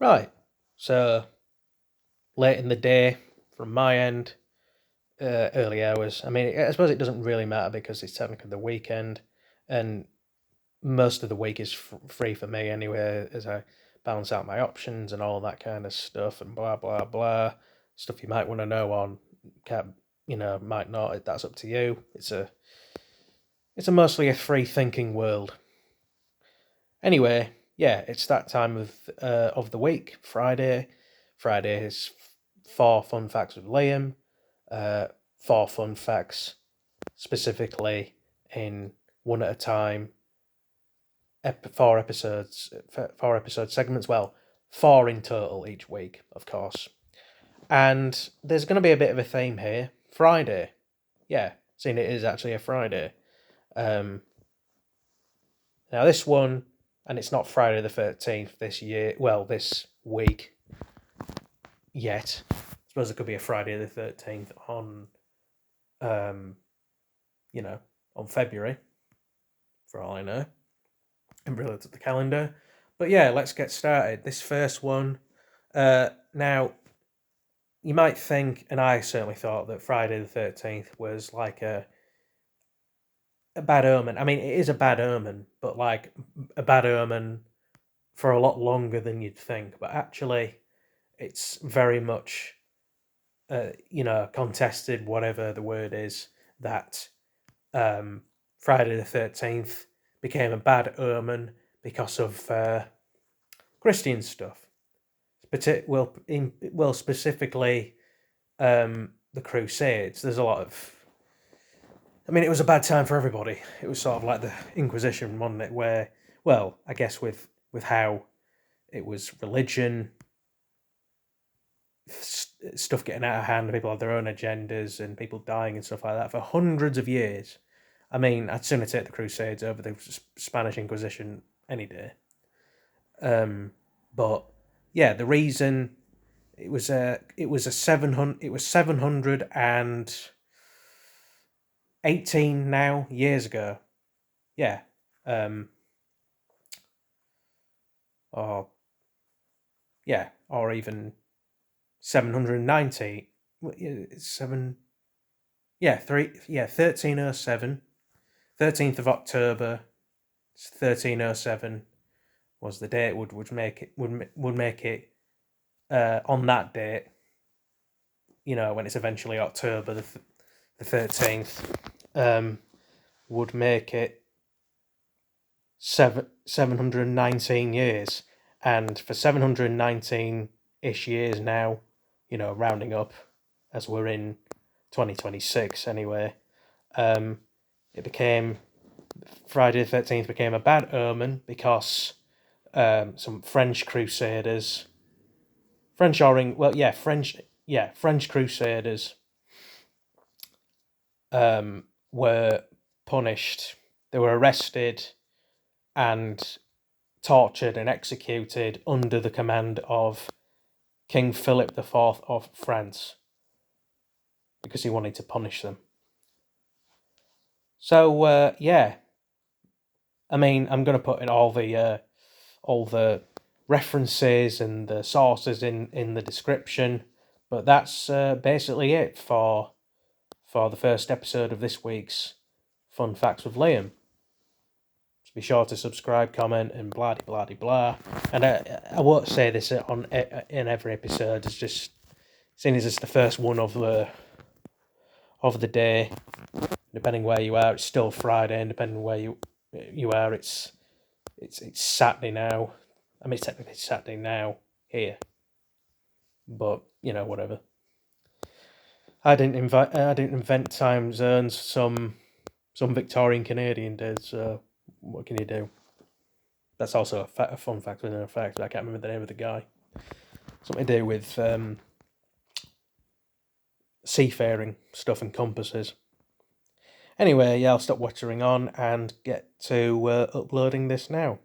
Right. So late in the day from my end, early hours. I mean, I suppose it doesn't really matter because it's technically the weekend, and most of the week is free for me anyway, as I balance out my options and all that kind of stuff and blah blah blah. Stuff you might want to know on, can might not. That's up to you. It's a mostly a free thinking world. Anyway, yeah, it's that time of the week, Friday. Friday is four fun facts with Liam. Uh, four fun facts specifically in one at a time. Four episodes, four episode segments. Well, four in total each week, of course. And there's going to be a bit of a theme here. Friday, yeah, seeing it is actually a Friday. Um, Now this one, and it's not Friday the 13th this year. Well, this week yet. I suppose it could be a Friday the 13th um, you know, on February, for all I know, and related to the calendar. But yeah, let's get started. This first one, now you might think, and I certainly thought that Friday the 13th was like a bad omen. I mean, it is a bad omen, but like a bad omen for a lot longer than you'd think. But actually, it's very much, contested, whatever the word is, that Friday the 13th became a bad omen because of Christian stuff. Specifically, the Crusades. There's a lot of. I mean, it was a bad time for everybody. It was sort of like the Inquisition, wasn't it? Where, well, I guess with how it was religion, stuff getting out of hand, people had their own agendas, and people dying and stuff like that for hundreds of years. I mean, I'd sooner take the Crusades over the Spanish Inquisition any day. But yeah, the reason it was 718 now years ago. Yeah. Or yeah, or even 790. Seven. Yeah, 1307. 13th of October, 1307 was the date would make it on that date. When it's eventually October the 13th, would make it 719 years, and for 719 ish years now, rounding up, as we're in 2026 anyway. It became Friday the 13th became a bad omen because some French crusaders, French crusaders were punished. They were arrested and tortured and executed under the command of King Philip IV of France because he wanted to punish them. So yeah, I mean, I'm going to put in all the references and the sources in the description, but that's basically it for the first episode of this week's Fun Facts with Liam. So be sure to subscribe, comment, and blah blah blah. And I won't say this in every episode. It's just seeing as it's the first one of the day. Depending where you are, it's still Friday, and depending where you are, it's Saturday now. I mean, technically it's Saturday now here, but whatever. I didn't invent time zones. Some Victorian Canadian did. So what can you do? That's also a fun fact within a fact. I can't remember the name of the guy. Something to do with seafaring stuff and compasses. Anyway, yeah, I'll stop watching on and get to uploading this now.